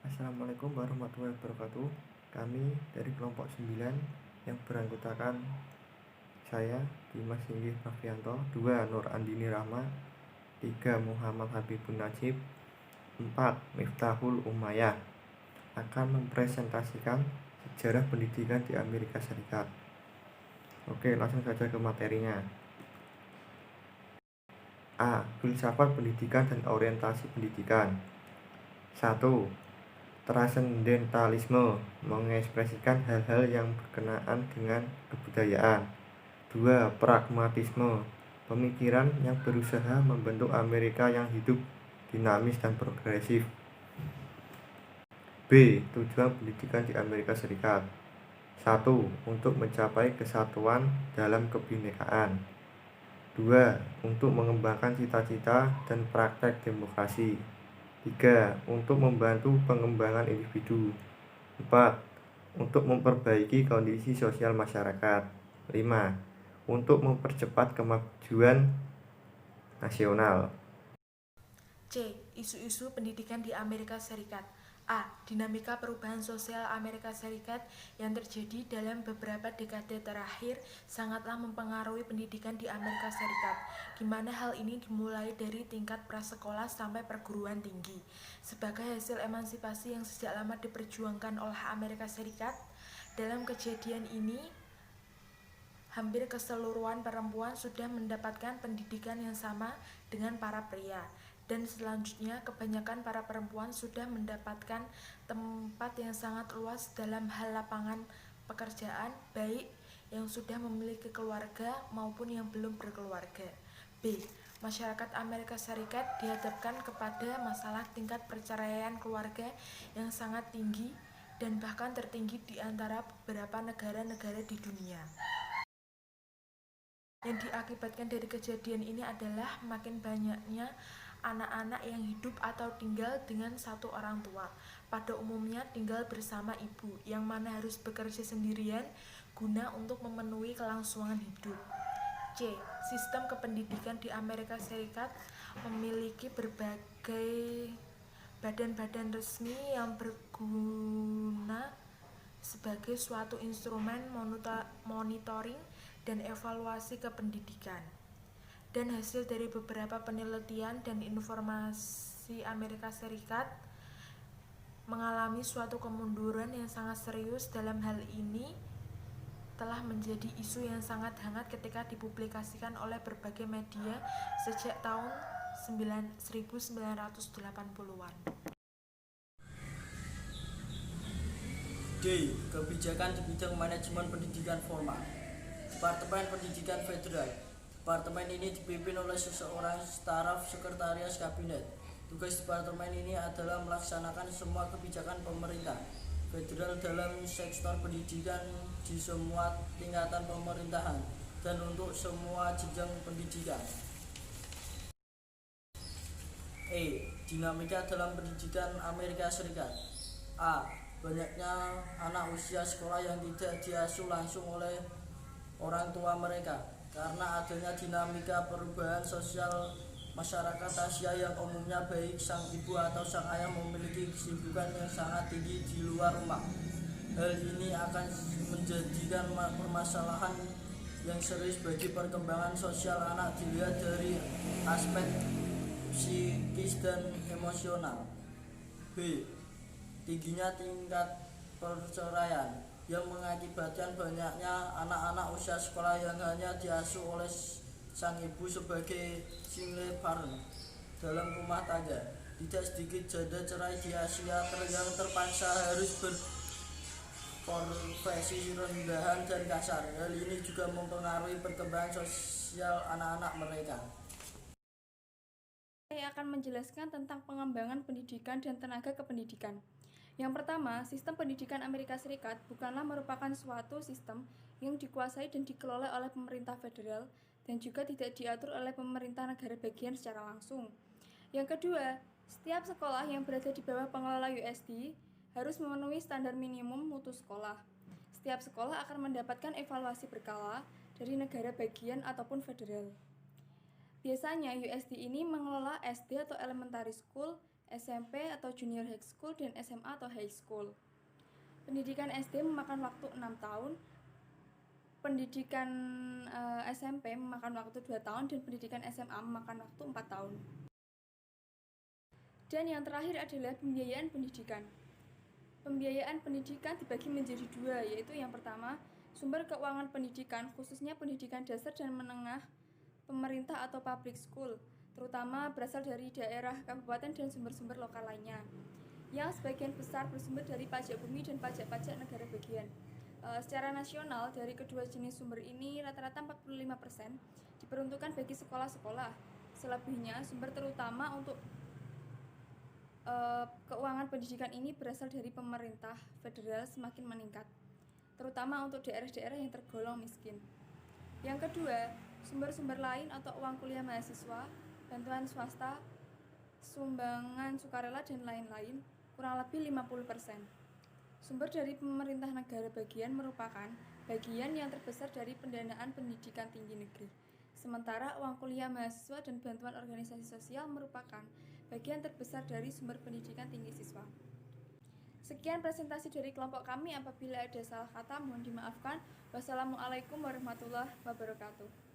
Assalamualaikum warahmatullahi wabarakatuh. Kami dari kelompok 9 yang beranggotakan saya, Dimas Singgih Novianto, 2 Nur Andini Rahma, 3 Muhammad Habibun Najib, 4 Miftahul Umayyah akan mempresentasikan sejarah pendidikan di Amerika Serikat. Oke, langsung saja ke materinya. A. Filsafat pendidikan dan orientasi pendidikan. 1. Transendentalisme mengekspresikan hal-hal yang berkenaan dengan kebudayaan. 2. Pragmatisme pemikiran yang berusaha membentuk Amerika yang hidup, dinamis, dan progresif. B. Tujuan pendidikan di Amerika Serikat. 1. Untuk mencapai kesatuan dalam kebinekaan. 2. Untuk mengembangkan cita-cita dan praktek demokrasi. 3. Untuk membantu pengembangan individu. 4. Untuk memperbaiki kondisi sosial masyarakat. 5. Untuk mempercepat kemajuan nasional. C. Isu-isu pendidikan di Amerika Serikat. A. Dinamika perubahan sosial Amerika Serikat yang terjadi dalam beberapa dekade terakhir sangatlah mempengaruhi pendidikan di Amerika Serikat, di mana hal ini dimulai dari tingkat prasekolah sampai perguruan tinggi. Sebagai hasil emansipasi yang sejak lama diperjuangkan oleh Amerika Serikat, dalam kejadian ini hampir keseluruhan perempuan sudah mendapatkan pendidikan yang sama dengan para pria. Dan selanjutnya, kebanyakan para perempuan sudah mendapatkan tempat yang sangat luas dalam hal lapangan pekerjaan, baik yang sudah memiliki keluarga maupun yang belum berkeluarga. B. Masyarakat Amerika Serikat dihadapkan kepada masalah tingkat perceraian keluarga yang sangat tinggi dan bahkan tertinggi di antara beberapa negara-negara di dunia. Yang diakibatkan dari kejadian ini adalah makin banyaknya anak-anak yang hidup atau tinggal dengan satu orang tua, pada umumnya tinggal bersama ibu, yang mana harus bekerja sendirian guna untuk memenuhi kelangsungan hidup. C. Sistem kependidikan di Amerika Serikat memiliki berbagai badan-badan resmi yang berguna sebagai suatu instrumen monitoring dan evaluasi kependidikan. Dan hasil dari beberapa penelitian dan informasi Amerika Serikat mengalami suatu kemunduran yang sangat serius dalam hal ini telah menjadi isu yang sangat hangat ketika dipublikasikan oleh berbagai media sejak tahun 1980-an. D. Kebijakan di bidang manajemen pendidikan formal. Departemen Pendidikan Federal. Departemen ini dipimpin oleh seseorang staf sekretaris kabinet. Tugas departemen ini adalah melaksanakan semua kebijakan pemerintah federal dalam sektor pendidikan di semua tingkatan pemerintahan dan untuk semua jenjang pendidikan. E. Dinamika dalam pendidikan Amerika Serikat. A. Banyaknya anak usia sekolah yang tidak diasuh langsung oleh orang tua mereka karena adanya dinamika perubahan sosial masyarakat Asia yang umumnya baik sang ibu atau sang ayah memiliki kesibukan yang sangat tinggi di luar rumah. Hal ini akan menjadikan permasalahan yang serius bagi perkembangan sosial anak dilihat dari aspek psikis dan emosional. B. Tingginya tingkat perceraian yang mengakibatkan banyaknya anak-anak usia sekolah yang hanya diasuh oleh sang ibu sebagai single parent dalam rumah tangga. Tidak sedikit janda cerai di Asia yang terpaksa harus berprofesi rendahan dan kasar. Hal ini juga mempengaruhi perkembangan sosial anak-anak mereka. Saya akan menjelaskan tentang pengembangan pendidikan dan tenaga kependidikan. Yang pertama, sistem pendidikan Amerika Serikat bukanlah merupakan suatu sistem yang dikuasai dan dikelola oleh pemerintah federal dan juga tidak diatur oleh pemerintah negara bagian secara langsung. Yang kedua, setiap sekolah yang berada di bawah pengelola USD harus memenuhi standar minimum mutu sekolah. Setiap sekolah akan mendapatkan evaluasi berkala dari negara bagian ataupun federal. Biasanya USD ini mengelola SD atau elementary school, SMP atau Junior High School, dan SMA atau High School. Pendidikan SD memakan waktu 6 tahun, pendidikan SMP memakan waktu 2 tahun, dan pendidikan SMA memakan waktu 4 tahun. Dan yang terakhir adalah pembiayaan pendidikan. Pembiayaan pendidikan dibagi menjadi 2, yaitu yang pertama, sumber keuangan pendidikan, khususnya pendidikan dasar dan menengah pemerintah atau public school, terutama berasal dari daerah, kabupaten, dan sumber-sumber lokal lainnya, yang sebagian besar bersumber dari pajak bumi dan pajak-pajak negara bagian. Secara nasional, dari kedua jenis sumber ini rata-rata 45% diperuntukkan bagi sekolah-sekolah. Selebihnya, sumber terutama untuk keuangan pendidikan ini berasal dari pemerintah federal semakin meningkat, terutama untuk daerah-daerah yang tergolong miskin. Yang kedua, sumber-sumber lain atau uang kuliah mahasiswa, bantuan swasta, sumbangan sukarela, dan lain-lain, kurang lebih 50%. Sumber dari pemerintah negara bagian merupakan bagian yang terbesar dari pendanaan pendidikan tinggi negeri. Sementara uang kuliah mahasiswa dan bantuan organisasi sosial merupakan bagian terbesar dari sumber pendidikan tinggi siswa. Sekian presentasi dari kelompok kami. Apabila ada salah kata, mohon dimaafkan. Wassalamualaikum warahmatullahi wabarakatuh.